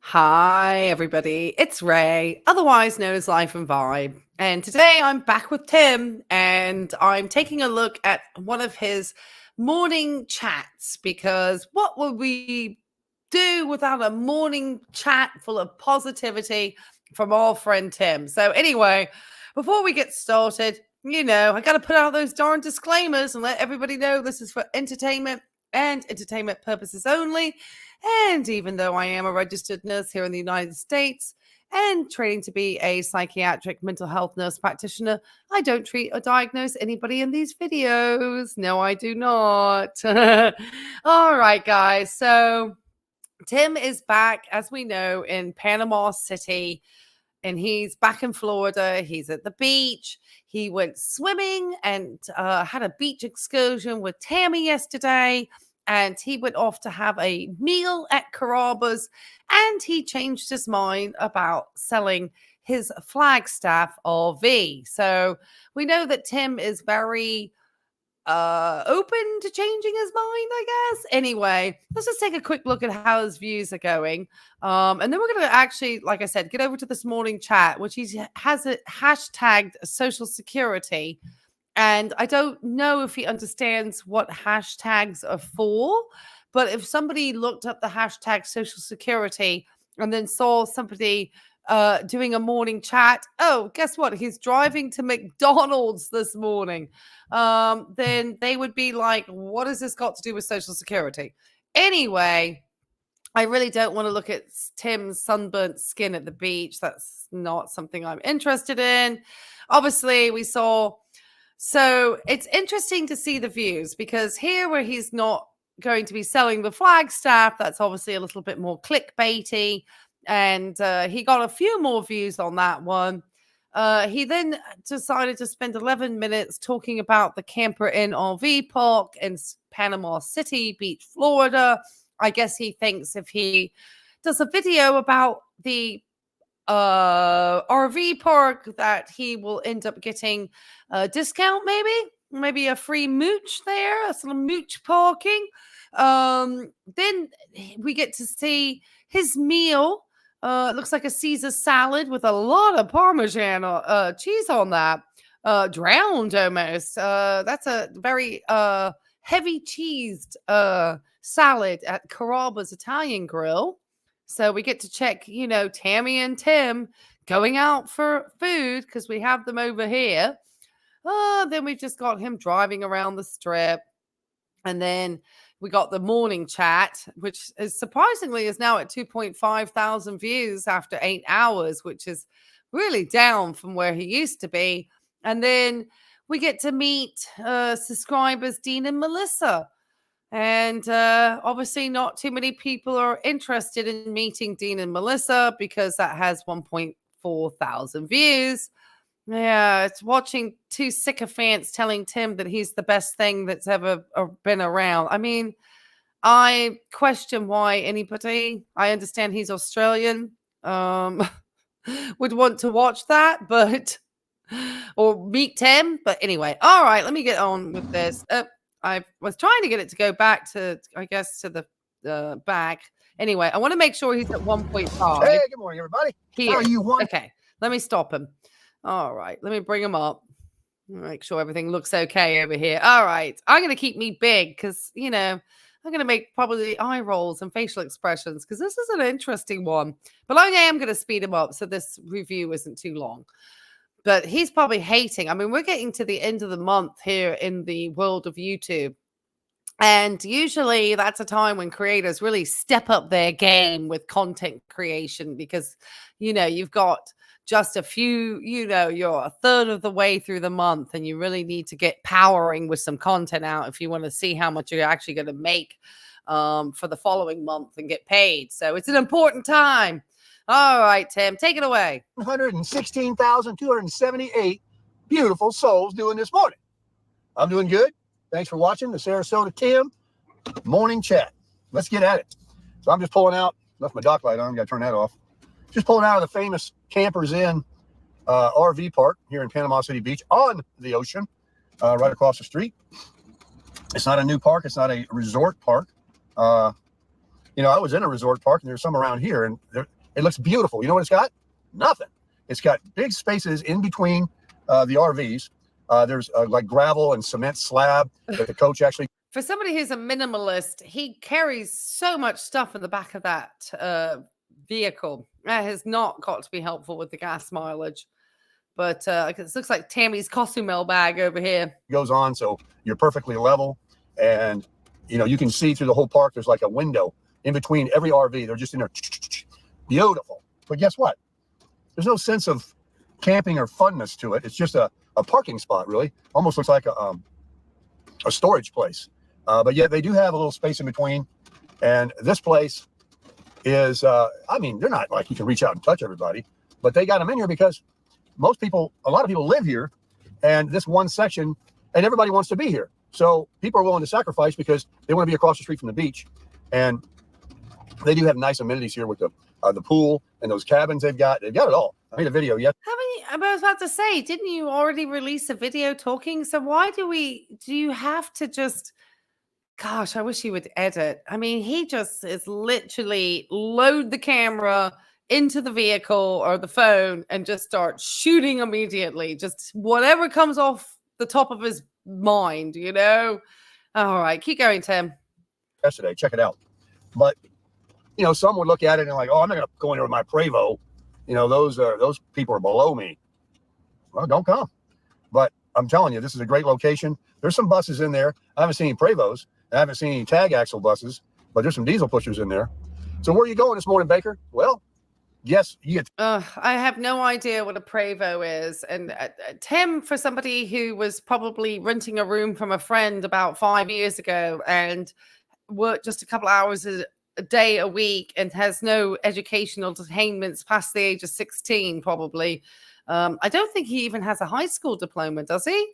Hi, everybody. It's Ray, otherwise known as Life and Vibe. And today I'm back with Tim and I'm taking a look at one of his morning chats because what would we do without a morning chat full of positivity from our friend Tim? So, anyway, before we get started, I got to put out those darn disclaimers and let everybody know this is for entertainment and entertainment purposes only. And even though I am a registered nurse here in the United States and training to be a psychiatric mental health nurse practitioner, I don't treat or diagnose anybody in these videos. No, I do not. All right, guys. So Tim is back, as we know, in Panama City. And he's back in Florida. He's at the beach. He went swimming and had a beach excursion with Tammy yesterday. And he went off to have a meal at Carrabba's. And he changed his mind about selling his Flagstaff RV. So we know that Tim is very open to changing his mind, I guess. Anyway, let's just take a quick look at how his views are going. And then we're going to actually, like I said, get over to this morning chat, which he has it hashtagged social security. And I don't know if he understands what hashtags are for, but if somebody looked up the hashtag social security and then saw somebody doing a morning chat, oh, guess what? He's driving to McDonald's this morning. Then they would be like, what has this got to do with social security? Anyway, I really don't want to look at Tim's sunburnt skin at the beach. That's not something I'm interested in. Obviously, we saw. So it's interesting to see the views because here where he's not going to be selling the Flagstaff, that's obviously a little bit more clickbaity. And he got a few more views on that one. He then decided to spend 11 minutes talking about the Camper Inn RV park in Panama City Beach, Florida. I guess he thinks if he does a video about the RV park that he will end up getting a discount, maybe a free mooch there, some mooch parking. Then we get to see his meal. It looks like a Caesar salad with a lot of Parmesan cheese on that. Drowned almost. That's a very heavy cheesed salad at Carrabba's Italian Grill. So we get to check, Tammy and Tim going out for food because we have them over here. Then we just got him driving around the strip. And then we got the morning chat, which is surprisingly is now at 2.5 thousand views after 8 hours, which is really down from where he used to be. And then we get to meet subscribers Dean and Melissa. And obviously not too many people are interested in meeting Dean and Melissa because that has 1.4 thousand views. Yeah, it's watching two sycophants telling Tim that he's the best thing that's ever been around. I mean, I question why anybody, I understand he's Australian, would want to watch that, but, or meet Tim. But anyway, all right, let me get on with this. I was trying to get it to go back to, I guess, to the back. Anyway, I want to make sure he's at 1.5. Hey, good morning, everybody. How are you? Okay, let me stop him. All right, let me bring him up. Make sure everything looks okay over here. All right, I'm going to keep me big because, I'm going to make probably eye rolls and facial expressions because this is an interesting one. But I am going to speed him up so this review isn't too long. But he's probably hating. I mean, we're getting to the end of the month here in the world of YouTube. And usually that's a time when creators really step up their game with content creation because, you've got just a few, you're a third of the way through the month and you really need to get powering with some content out if you want to see how much you're actually going to make for the following month and get paid. So it's an important time. All right, Tim, take it away. 116,278 beautiful souls doing this morning. I'm doing good. Thanks for watching the Sarasota Tim morning chat. Let's get at it. So I'm just pulling out, left my dock light on, got to turn that off. Just pulling out of the famous Campers Inn RV park here in Panama City Beach on the ocean, right across the street. It's not a new park. It's not a resort park. You know, I was in a resort park, and there's some around here, and it looks beautiful. You know what it's got? Nothing. It's got big spaces in between the RVs. There's like gravel and cement slab that the coach actually. For somebody who's a minimalist, he carries so much stuff in the back of that vehicle. That has not got to be helpful with the gas mileage. But it looks like Tammy's Cozumel bag over here. Goes on, so you're perfectly level. And, you know, you can see through the whole park. There's like a window in between every RV. They're just in there. Beautiful. But guess what? There's no sense of camping or funness to it. It's just a parking spot, really. Almost looks like a storage place. But yet they do have a little space in between. And this place is, I mean, they're not like you can reach out and touch everybody, but they got them in here because a lot of people live here, and this one section, and everybody wants to be here. So people are willing to sacrifice because they want to be across the street from the beach. And they do have nice amenities here with the pool and those cabins they've got. They've got it all. I made a video yet. I was about to say, didn't you already release a video talking? So why do you have to just, gosh, I wish he would edit. I mean, he just is literally load the camera into the vehicle or the phone and just start shooting immediately. Just whatever comes off the top of his mind, you know? All right, keep going, Tim. Yesterday, check it out. But, you know, some would look at it and like, oh, I'm not going to go in there with my Prevost. You know, those people are below me. Well, don't come. But I'm telling you, this is a great location. There's some buses in there. I haven't seen any Prevosts. I haven't seen any tag axle buses, but there's some diesel pushers in there. So where are you going this morning, Baker? Well, yes, you get. I have no idea what a Prevost is. And Tim, for somebody who was probably renting a room from a friend about 5 years ago and worked just a couple hours a day a week and has no educational attainments past the age of 16, probably. I don't think he even has a high school diploma, does he?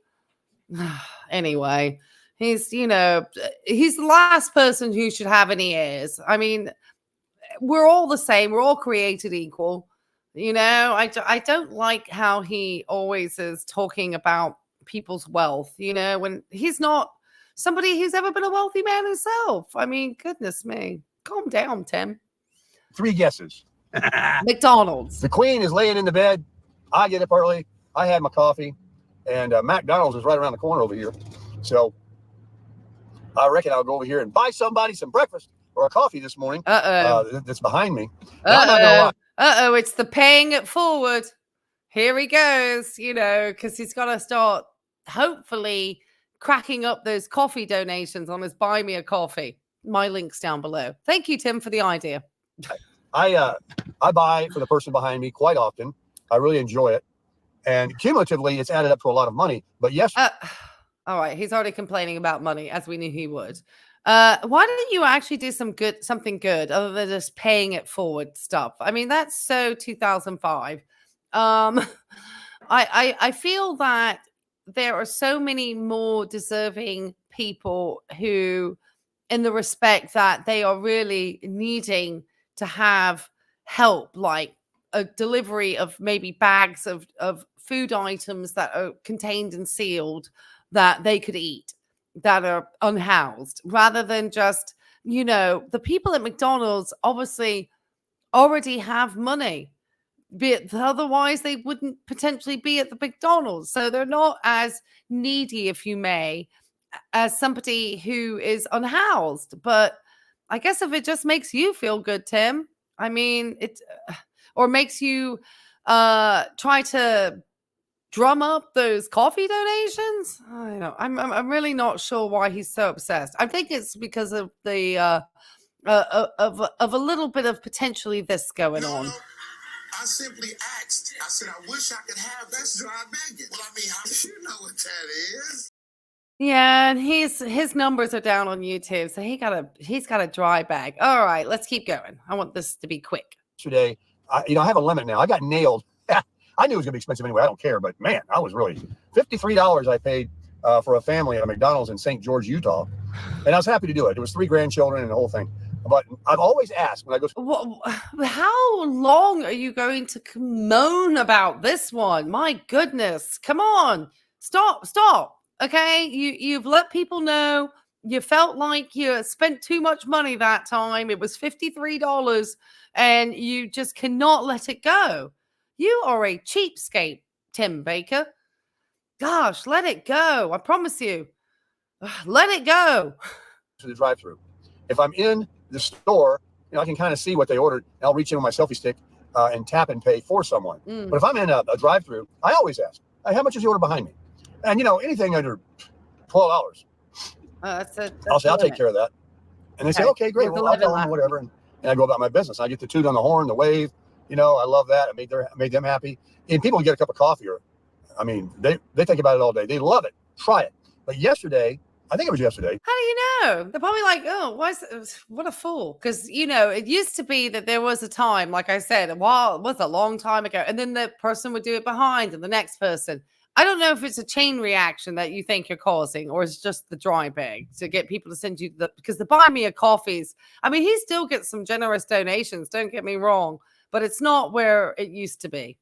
Anyway, he's the last person who should have any ears. I mean, we're all the same. We're all created equal. You know, I don't like how he always is talking about people's wealth, you know, when he's not somebody who's ever been a wealthy man himself. I mean, goodness me. Calm down, Tim. 3 guesses. McDonald's. The Queen is laying in the bed. I get up early. I had my coffee. And McDonald's is right around the corner over here. So I reckon I'll go over here and buy somebody some breakfast or a coffee this morning. That's behind me. It's the paying it forward. Here he goes, you know, because he's got to start hopefully cracking up those coffee donations on his Buy Me a Coffee. My link's down below. Thank you, Tim, for the idea. I buy for the person behind me quite often. I really enjoy it. And cumulatively, it's added up to a lot of money. But yes. All right. He's already complaining about money, as we knew he would. Why didn't you actually do something good other than just paying it forward stuff? I mean, that's so 2005. I feel that there are so many more deserving people who, in the respect that they are really needing to have help, like a delivery of maybe bags of food items that are contained and sealed that they could eat, that are unhoused, rather than just, you know, the people at McDonald's obviously already have money. Otherwise, they wouldn't potentially be at the McDonald's. So they're not as needy, if you may, as somebody who is unhoused. But I guess if it just makes you feel good, Tim, I mean, or makes you try to drum up those coffee donations. I don't know. I'm really not sure why he's so obsessed. I think it's because of the of a little bit of potentially this going on. I simply asked. I said, I wish I could have this dry bacon. Well, I mean, you know what that is. Yeah, and his numbers are down on YouTube, so he's got a dry bag. All right, let's keep going. I want this to be quick. Today, I have a limit now. I got nailed. I knew it was gonna be expensive anyway. I don't care, but man, I was really $53. I paid for a family at a McDonald's in St. George, Utah, and I was happy to do it. There was 3 grandchildren and the whole thing. But I've always asked when I go. How long are you going to moan about this one? My goodness, come on, stop. Okay, you've let people know you felt like you spent too much money that time. It was $53 and you just cannot let it go. You are a cheapskate, Tim Baker. Gosh, let it go. I promise you. Let it go. To the drive-through. If I'm in the store, I can kind of see what they ordered. I'll reach in with my selfie stick and tap and pay for someone. But if I'm in a drive-through, I always ask, hey, how much is the order behind me? And, anything under $12. I'll say, I'll take care of that. And they say, okay, great. Well, I'll tell them whatever. And I go about my business. I get the toot on the horn, the wave. I love that. I made them happy. And people get a cup of coffee they think about it all day. They love it. Try it. But yesterday, I think it was yesterday. How do you know? They're probably like, oh, what a fool. Because, it used to be that there was a time, like I said, it was a long time ago. And then the person would do it behind and the next person. I don't know if it's a chain reaction that you think you're causing or it's just the dry bag to get people to send you because the buy me a coffees. He still gets some generous donations. Don't get me wrong, but it's not where it used to be.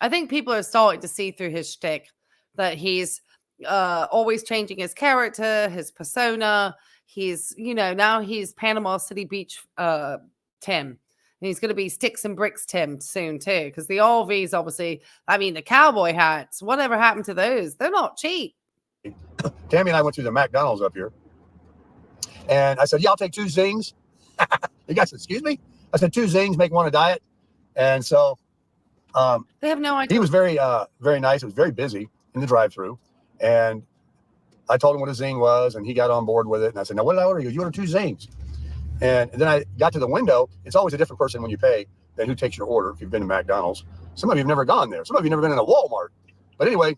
I think people are starting to see through his shtick that he's always changing his character, his persona. He's, now he's Panama City Beach Tim. And he's going to be Sticks and Bricks Tim soon too, because the RVs, obviously, the cowboy hats, whatever happened to those? They're not cheap. Tammy and I went to the McDonald's up here. And I said, yeah, I'll take 2 zings. The guy said, excuse me? I said, 2 zings, make one a diet. And so they have no idea. He was very, very nice. It was very busy in the drive-thru. And I told him what a zing was, and he got on board with it. And I said, now, what did I order? He goes, you ordered 2 zings. And then I got to the window. It's always a different person when you pay than who takes your order if you've been to McDonald's. Some of you have never gone there. Some of you have never been in a Walmart. But anyway,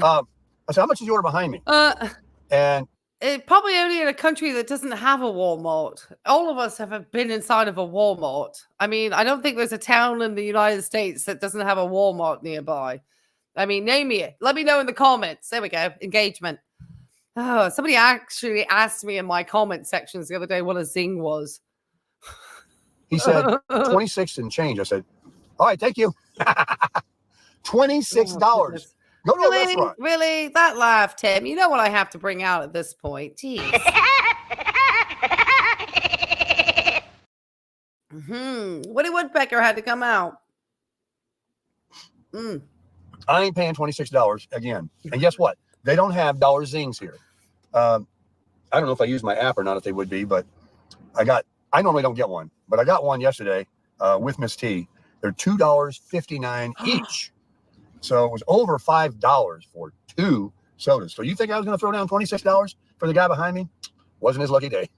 I said, how much is the order behind me? And it probably only in a country that doesn't have a Walmart. All of us have been inside of a Walmart. I don't think there's a town in the United States that doesn't have a Walmart nearby. Name me it. Let me know in the comments. There we go. Engagement. Oh, somebody actually asked me in my comment sections the other day what a zing was. He said 26 and change. I said, all right, thank you. $26. Go to a restaurant. Really? That laugh, Tim. You know what I have to bring out at this point. Jeez. Woody Woodpecker had to come out. I ain't paying $26 again. And guess what? They don't have dollar zings here. I don't know if I use my app or not, if they would be, but I normally don't get one, but I got one yesterday with Miss T. They're $2.59 each. So it was over $5 for 2 sodas. So you think I was going to throw down $26 for the guy behind me? Wasn't his lucky day.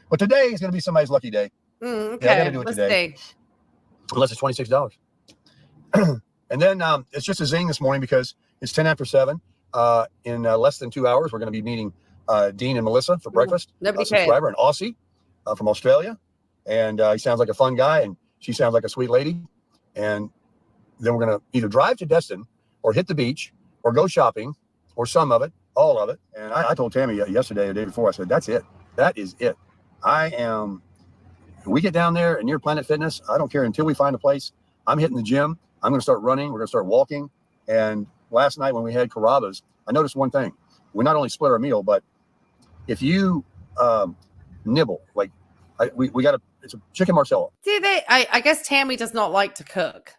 But today is going to be somebody's lucky day. Okay, yeah, I got to do it today. See. Unless it's $26. And then it's just a zing this morning because it's 10 after 7. In less than 2 hours, we're going to be meeting Dean and Melissa for breakfast. Subscriber, an Aussie from Australia. And he sounds like a fun guy, and she sounds like a sweet lady. And then we're going to either drive to Destin or hit the beach or go shopping or some of it, all of it. And I told Tammy yesterday or the day before, I said, that's it. That is it. We get down there and near Planet Fitness, I don't care until we find a place. I'm hitting the gym. I'm going to start running. We're going to start walking. And last night when we had Carrabba's, I noticed one thing. We not only split our meal, but if you nibble, like we got it's a chicken Marcella. Do they? I guess Tammy does not like to cook.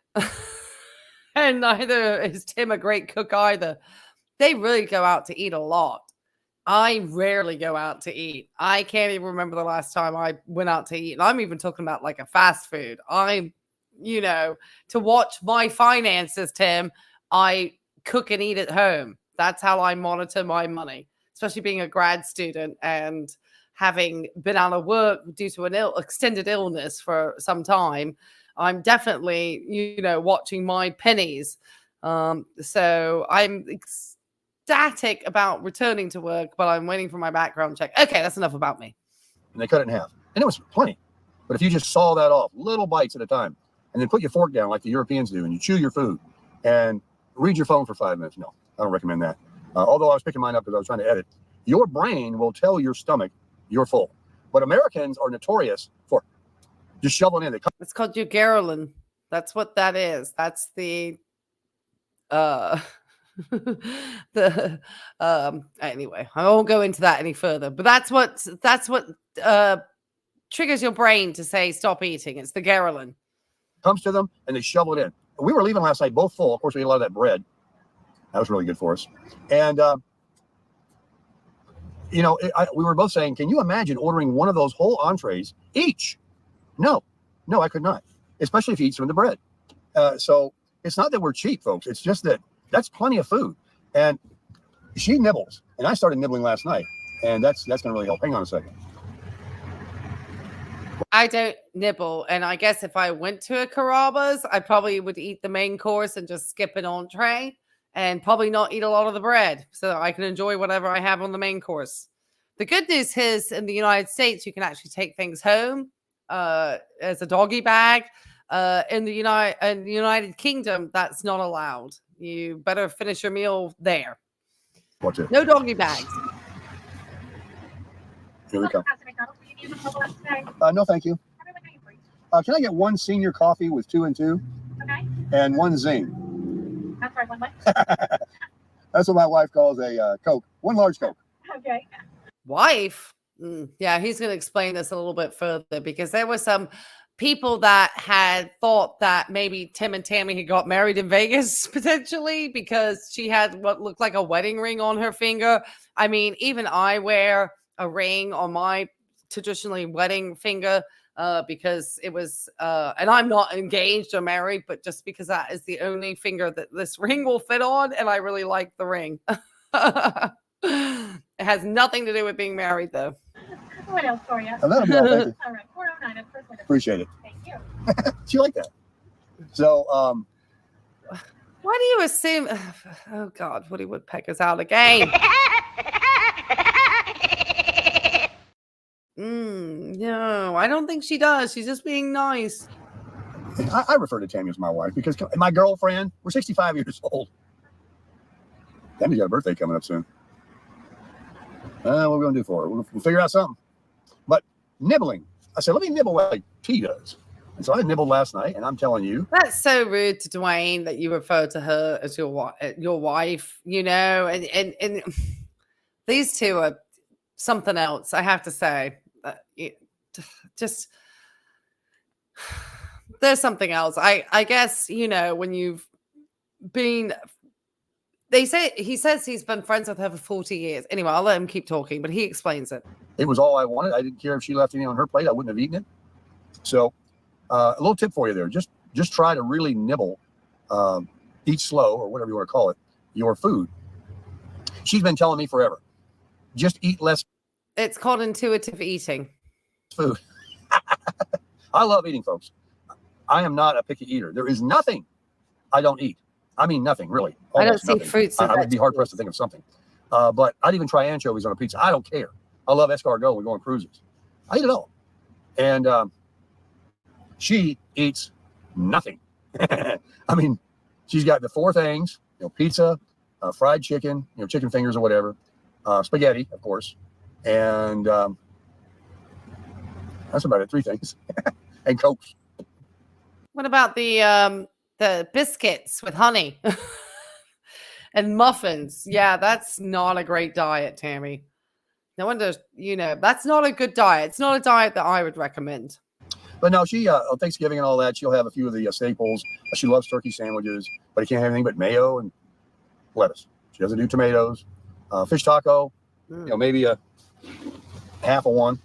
And neither is Tim a great cook either. They really go out to eat a lot. I rarely go out to eat. I can't even remember the last time I went out to eat. And I'm even talking about like a fast food. To watch my finances, Tim, I cook and eat at home. That's how I monitor my money, especially being a grad student and having been out of work due to an extended illness for some time. I'm definitely, watching my pennies. So I'm ecstatic about returning to work, but I'm waiting for my background check. Okay, that's enough about me. And they cut it in half. And it was plenty. But if you just saw that off, little bites at a time, and then put your fork down like the Europeans do, and you chew your food, and read your phone for 5 minutes. No, I don't recommend that. Although I was picking mine up because I was trying to edit. Your brain will tell your stomach you're full. But Americans are notorious for just shoveling in. It's called Ugarilin. That's what that is. That's the the anyway, I won't go into that any further. But that's what triggers your brain to say stop eating. It's the ghrelin. Comes to them and they shovel it in. We were leaving last night both full. Of course, we ate a lot of that bread. That was really good for us. And we were both saying, can you imagine ordering one of those whole entrees each? No, I could not, especially if you eat some of the bread. So it's not that we're cheap, folks. It's just that that's plenty of food. And she nibbles, and I started nibbling last night, and that's going to really help. Hang on a second. I don't nibble, and I guess if I went to a Carrabba's, I probably would eat the main course and just skip an entree, and probably not eat a lot of the bread, so that I can enjoy whatever I have on the main course. The good news is, in the United States, you can actually take things home as a doggy bag. In the United Kingdom, that's not allowed. You better finish your meal there. Watch it. No doggy bags. Here we come. No, thank you. Can I get one senior coffee with 2 and 2? Okay. And one zing. That's right, one way. That's what my wife calls a Coke. One large Coke. Okay. Wife? Yeah, he's going to explain this a little bit further, because there were some people that had thought that maybe Tim and Tammy had got married in Vegas, potentially, because she had what looked like a wedding ring on her finger. I mean, even I wear a ring on my traditionally wedding finger because it was, and I'm not engaged or married, but just because that is the only finger that this ring will fit on, and I really like the ring. It has nothing to do with being married, though. What else for you? That'll be all, thank you. All right, 409 at first window. Appreciate it. Thank you. Do you like that? So, Why do you assume? Oh God, Woody Woodpecker's out again. No, I don't think she does. She's just being nice. I refer to Tammy as my wife because my girlfriend, we're 65 years old. Tammy's got a birthday coming up soon. What are we going to do for her? We'll figure out something. But nibbling. I said, let me nibble like T does. And so I nibbled last night, and I'm telling you. That's so rude to Dwayne that you refer to her as your wife, and these two are something else, I have to say. Just there's something else. I guess, when you've been, he says he's been friends with her for 40 years. Anyway, I'll let him keep talking, but he explains it. It was all I wanted. I didn't care if she left any on her plate. I wouldn't have eaten it. So a little tip for you there. Just try to really nibble, eat slow, or whatever you want to call it, your food. She's been telling me forever, just eat less. It's called intuitive eating. Food. I love eating, folks. I am not a picky eater. There is nothing I don't eat. I mean, nothing, really. I don't see nothing. fruits. I would be hard pressed to think of something. But I'd even try anchovies on a pizza. I don't care. I love escargot. We go on cruises. I eat it all. And she eats nothing. I mean, she's got the 4 things, pizza, fried chicken, chicken fingers or whatever, spaghetti, of course. And that's about it. 3 things. And Cokes. What about the biscuits with honey and muffins? Yeah, that's not a great diet, Tammy. No wonder, that's not a good diet. It's not a diet that I would recommend. But no, she, on Thanksgiving and all that, she'll have a few of the staples. She loves turkey sandwiches, but you can't have anything but mayo and lettuce. She doesn't do tomatoes. Fish taco, maybe a half of one.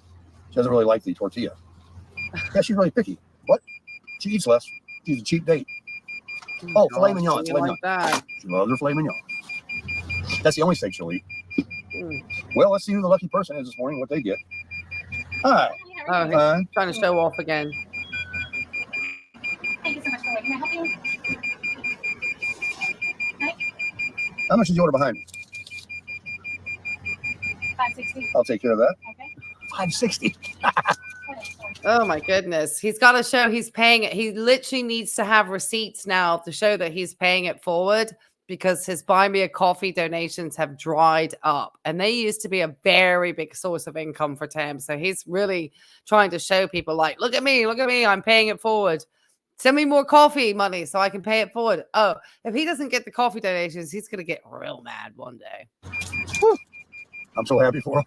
She doesn't really like the tortilla. Yeah, she's really picky. What? She eats less. She's a cheap date. Oh, filet mignon. Filet mignon. That. She loves her filet mignon. That's the only steak she'll eat. Well, let's see who the lucky person is this morning, what they get. Hi. Oh, he's trying to show off again. Thank you so much for waiting. Can I help you? Okay. How much is the order behind me? $5.60. I'll take care of that. Okay. $5.60. Oh my goodness. He's got to show he's paying it. He literally needs to have receipts now to show that he's paying it forward, because his Buy Me a Coffee donations have dried up, and they used to be a very big source of income for Tim. So he's really trying to show people, like, look at me, I'm paying it forward. Send me more coffee money so I can pay it forward. Oh, if he doesn't get the coffee donations, he's going to get real mad one day. Woo. I'm so happy for him.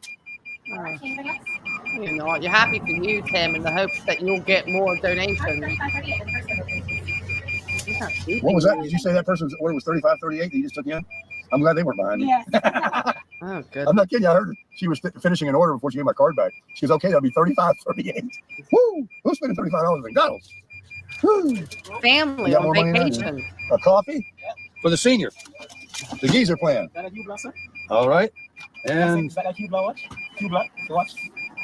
Anything else? You're not. You're happy for you, Tim, in the hopes that you'll get more donations. What was that? Did you say that person's order was 35.38 that you just took in? I'm glad they weren't behind me. Yes. Oh, good. I'm not kidding you. I heard she was finishing an order before she gave my card back. She goes, okay, that'll be 35.38. Woo! Who's spending $35 at McDonald's? Woo! Family You got on more money than vacation. A coffee for the senior. The geezer plan. All right. And Is that a Q watch? Q Black watch?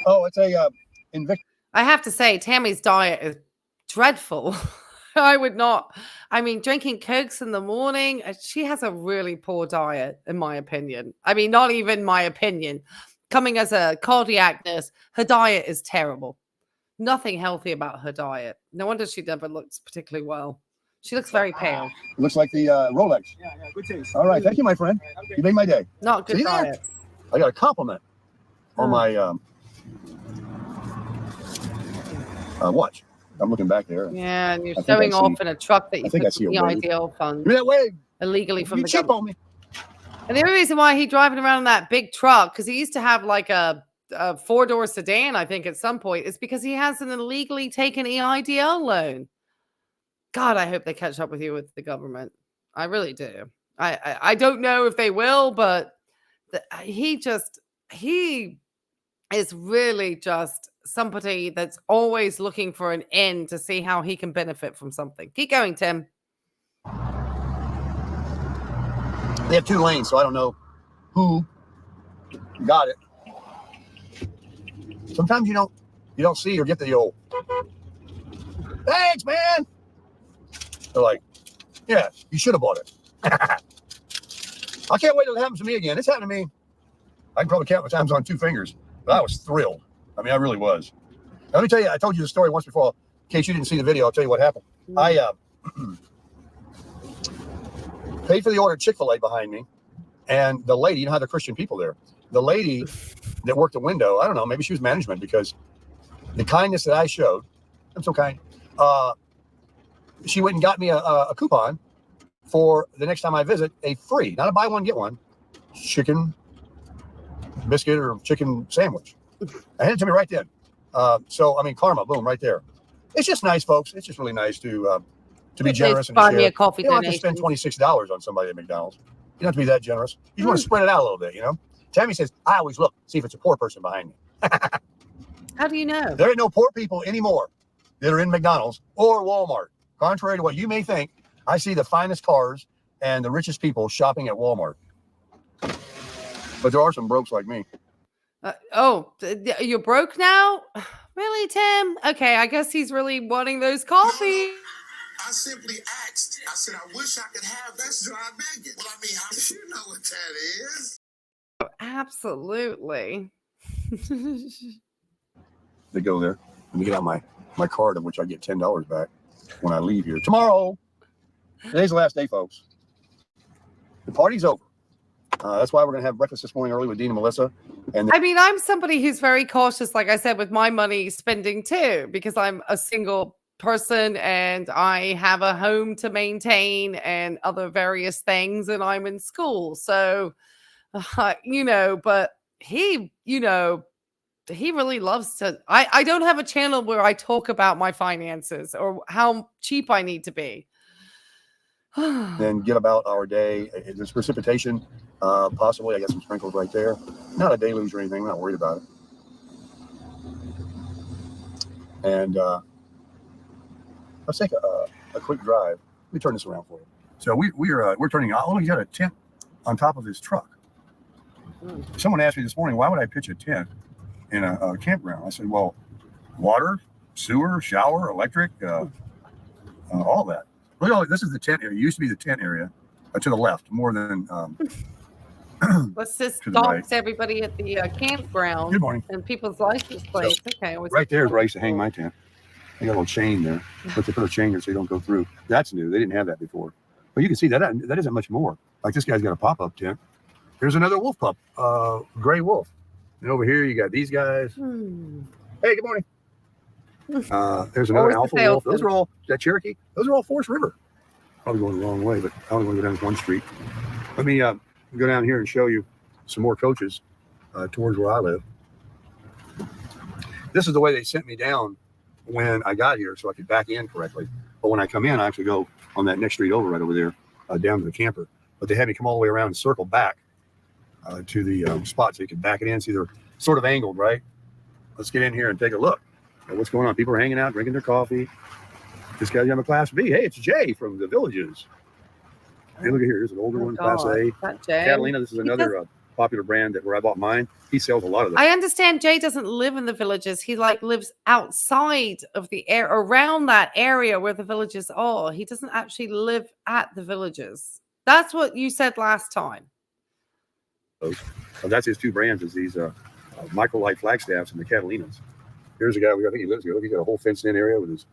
oh, it's a Invictus. I have to say, Tammy's diet is dreadful. I would not. I mean, drinking Cokes in the morning, she has a really poor diet, in my opinion. I mean, not even my opinion. Coming as a cardiac nurse, her diet is terrible. Nothing healthy about her diet. No wonder she never looks particularly well. She looks very pale. Looks like the Rolex. Yeah, good taste. All right. Thank you, my friend. Okay. You made my day. Not good See that? diet. I got a compliment on my watch. I'm looking back there. Yeah, and you're I think I showing off see- in a truck that I you think I took see from a the wave. Ideal Fund Give me that wave. illegally from You the cheap government. on me. And the only reason why he driving around in that big truck, because he used to have like a 4-door sedan, I think, at some point, is because he has an illegally taken EIDL loan. God, I hope they catch up with you with the government. I really do. I don't know if they will, but he is really just somebody that's always looking for an end to see how he can benefit from something. Keep going, Tim. They have 2 lanes, so I don't know who got it. Sometimes you don't see or get the old thanks, man. They're like, yeah, you should have bought it. I can't wait till it happens to me again. It's happened to me. I can probably count the times on 2 fingers, but I was thrilled. I mean, I really was. Now, let me tell you, I told you the story once before. In case you didn't see the video, I'll tell you what happened. I paid for the order at Chick-fil-A behind me, and the lady, you know how they're Christian people there, the lady that worked the window, I don't know, maybe she was management, because the kindness that I showed, I'm so kind, she went and got me a coupon for the next time I visit, a free, not a buy one, get one, chicken biscuit or chicken sandwich. I handed it to me right then. So, I mean, karma, boom, right there. It's just nice, folks. It's just really nice to be generous and to buy share. me a coffee You don't have to donation. spend $26 on somebody at McDonald's. You don't have to be that generous. You just want to spread it out a little bit, you know? Tammy says, I always look, see if it's a poor person behind me. How do you know? There ain't no poor people anymore that are in McDonald's or Walmart. Contrary to what you may think, I see the finest cars and the richest people shopping at Walmart. But there are some brokes like me. You're broke now? Really, Tim? Okay, I guess he's really wanting those coffee. I simply asked. I said, I wish I could have that dry bacon. Well, I mean, you know what that is. Absolutely. They go there. Let me get out my card, of which I get $10 back when I leave here tomorrow. Today's the last day, folks. The party's over. That's why we're going to have breakfast this morning early with Dean and Melissa. And I mean, I'm somebody who's very cautious, like I said, with my money spending too, because I'm a single person and I have a home to maintain and other various things, and I'm in school. So, but he really loves to. I don't have a channel where I talk about my finances or how cheap I need to be. then get about our day. There's precipitation, possibly. I got some sprinkles right there. Not a deluge or anything. I'm not worried about it. And let's take a quick drive. Let me turn this around for you. So we're turning. Oh, he's got a tent on top of his truck. Someone asked me this morning, why would I pitch a tent in a campground? I said, well, water, sewer, shower, electric, all that. Look, this is the tent area. It used to be the tent area to the left, more than. Let's just To the right. dox everybody at the campground Good morning. and people's license plates. Okay, Right there is where I used to hang my tent. They got a little chain there, but they put a chain there so you don't go through. That's new. They didn't have that before. But you can see that isn't much more. Like this guy's got a pop-up tent. Here's another wolf pup, gray wolf. And over here you got these guys. Hey, good morning. There's another Always the Alpha Wolf. salesman. Those are all, that Cherokee, those are all Forest River. Probably going the wrong way, but I only want to go down this one street. Let me go down here and show you some more coaches towards where I live. This is the way they sent me down when I got here so I could back in correctly. But when I come in, I actually go on that next street over, right over there, down to the camper. But they had me come all the way around and circle back to the spot so you can back it in. See, they're sort of angled, right? Let's get in here and take a look at what's going on. People are hanging out, drinking their coffee. This guy's on a Class B. Hey, it's Jay from the Villages. Hey, look at here. Here's an older one, Class A. Catalina, this is another popular brand where I bought mine. He sells a lot of them. I understand Jay doesn't live in the Villages. He lives outside of the air, around that area where the Villages are. He doesn't actually live at the Villages. That's what you said last time. That's his two brands, is these Microlight Flagstaffs and the Catalinas. Here's a guy, I think he lives here. Look, he's got a whole fenced-in area with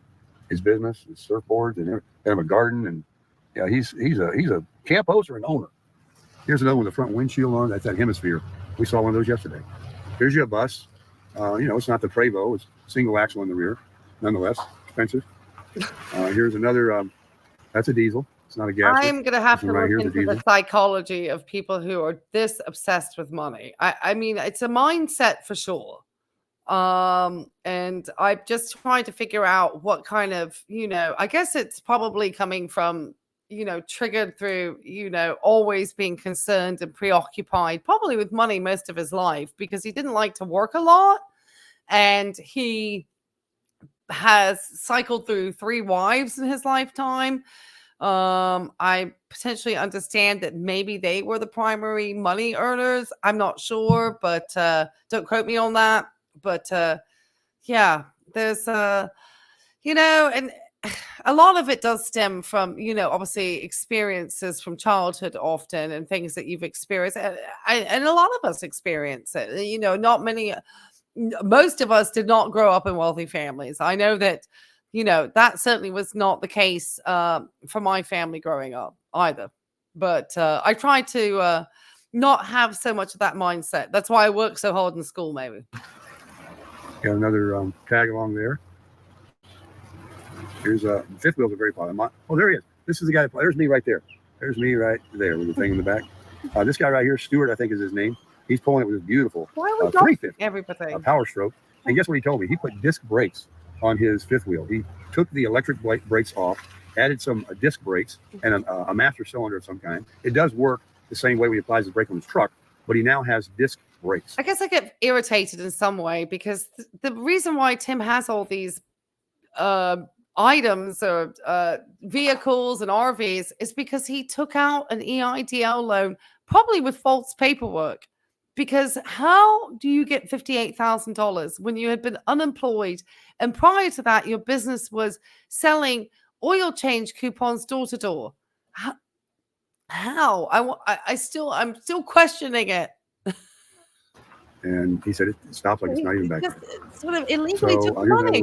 his business, his surfboards, and have a garden. And yeah, he's a camp host or an owner. Here's another one with the front windshield on. That's that Hemisphere. We saw one of those yesterday. Here's your bus. It's not the Prevost. It's single axle in the rear. Nonetheless, expensive. Here's another. That's a diesel. It's not a gas. I'm going to have to look into the psychology of people who are this obsessed with money. I mean, it's a mindset for sure. And I'm just trying to figure out what kind of, I guess it's probably coming from, triggered through, always being concerned and preoccupied, probably with money most of his life, because he didn't like to work a lot. And he has cycled through 3 wives in his lifetime. I potentially understand that maybe they were the primary money earners. I'm not sure, but don't quote me on that. But yeah, there's and a lot of it does stem from, obviously experiences from childhood often, and things that you've experienced. And a lot of us experience it. Most of us did not grow up in wealthy families. I know that, that certainly was not the case for my family growing up either. But I try to not have so much of that mindset. That's why I work so hard in school, maybe. Got another tag along there. Here's fifth wheels are very popular. Oh, there he is. This is the guy. There's me right there. There's me right there with the thing in the back. This guy right here, Stuart, I think is his name. He's pulling it with his beautiful 350 everything Power Stroke. And guess what he told me? He put disc brakes on his fifth wheel. He took the electric brakes off, added some disc brakes and a master cylinder of some kind. It does work the same way he applies the brake on his truck, but he now has disc brakes. I guess I get irritated in some way because the reason why Tim has all these items or vehicles and RVs is because he took out an EIDL loan, probably with false paperwork. Because how do you get $58,000 when you had been unemployed? And prior to that, your business was selling oil change coupons door to door. How? I'm still questioning it. And he said it stopped like it's not even back. Sort of illegally took money.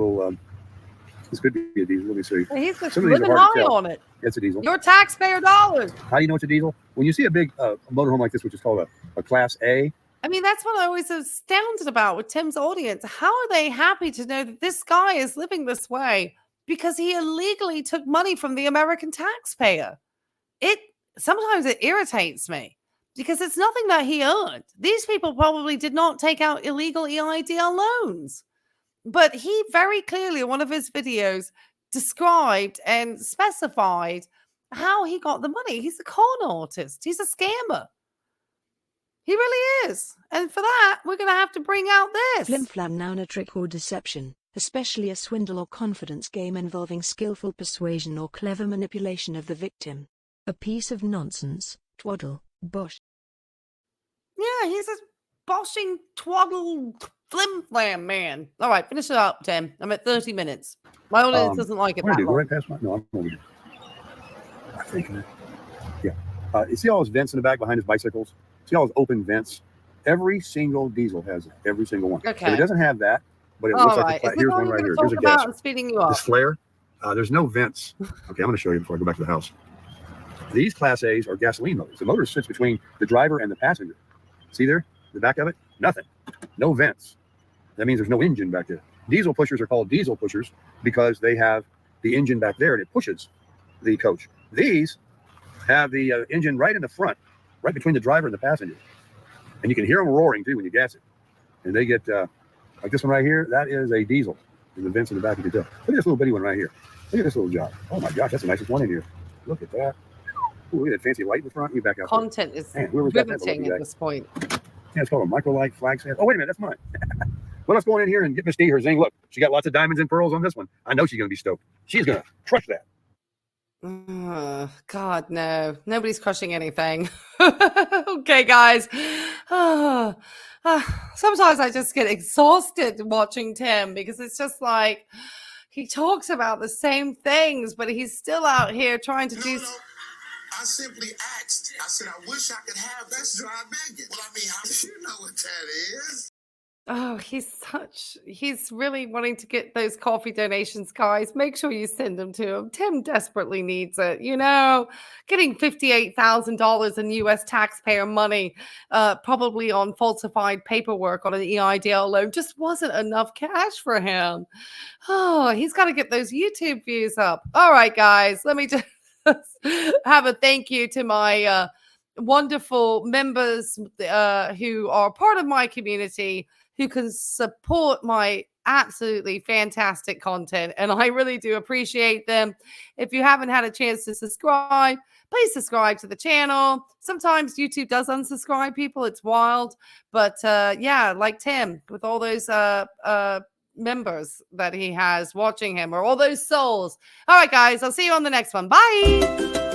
This could be a diesel. Let me see. He's just living high on it. It's a diesel. Your taxpayer dollars. How do you know it's a diesel? When you see a big motorhome like this, which is called a Class A. I mean, that's what I was astounded about with Tim's audience. How are they happy to know that this guy is living this way because he illegally took money from the American taxpayer? Sometimes it irritates me because it's nothing that he earned. These people probably did not take out illegal EIDL loans. But he very clearly, in one of his videos, described and specified how he got the money. He's a con artist. He's a scammer. He really is. And for that, we're going to have to bring out this. Flim-flam, noun, a trick or deception, especially a swindle or confidence game involving skillful persuasion or clever manipulation of the victim. A piece of nonsense, twaddle, bosh. Yeah, he's a boshing, twaddle, flim-flam man. All right, finish it up, Tim. I'm at 30 minutes. My audience doesn't like it that long. Go right past my... No, I'm over here. I think... Yeah. You see all those vents in the back behind his bicycles? See all those open vents? Every single diesel has it. Every single one. Okay. So it doesn't have that, but it looks like here's one right here. Here's a gas. Speeding you up. This flare, there's no vents. Okay, I'm going to show you before I go back to the house. These Class A's are gasoline motors. The motor sits between the driver and the passenger. See there? The back of it? Nothing. No vents. That means there's no engine back there. Diesel pushers are called diesel pushers because they have the engine back there and it pushes the coach. These have the engine right in the front, right between the driver and the passenger. And you can hear them roaring too when you gas it. And they get, like this one right here, that is a diesel. There's the vents in the back, you can tell. Look at this little bitty one right here. Look at this little job. Oh my gosh, that's the nicest one in here. Look at that. Ooh, look at that fancy light in the front. You back out. Content is riveting at this point. Yeah, it's called a microlight flag stand. Oh, wait a minute, that's mine. Well, let's go in here and get Miss D her zing. Look, she got lots of diamonds and pearls on this one. I know she's going to be stoked. She's going to crush that. God, no. Nobody's crushing anything. Okay, guys. Sometimes I just get exhausted watching Tim because it's just like he talks about the same things, but he's still out here trying to do. I simply asked. I said, I wish I could have that dry bacon. Well, I mean, you know what that is. Oh, he's really wanting to get those coffee donations, guys. Make sure you send them to him. Tim desperately needs it. You know, getting $58,000 in U.S. taxpayer money, probably on falsified paperwork on an EIDL loan, just wasn't enough cash for him. Oh, he's got to get those YouTube views up. All right, guys, let me just have a thank you to my wonderful members who are part of my community, who can support my absolutely fantastic content. And I really do appreciate them. If you haven't had a chance to subscribe, please subscribe to the channel. Sometimes YouTube does unsubscribe people. It's wild. But yeah, like Tim, with all those members that he has watching him, or all those souls. All right, guys, I'll see you on the next one. Bye.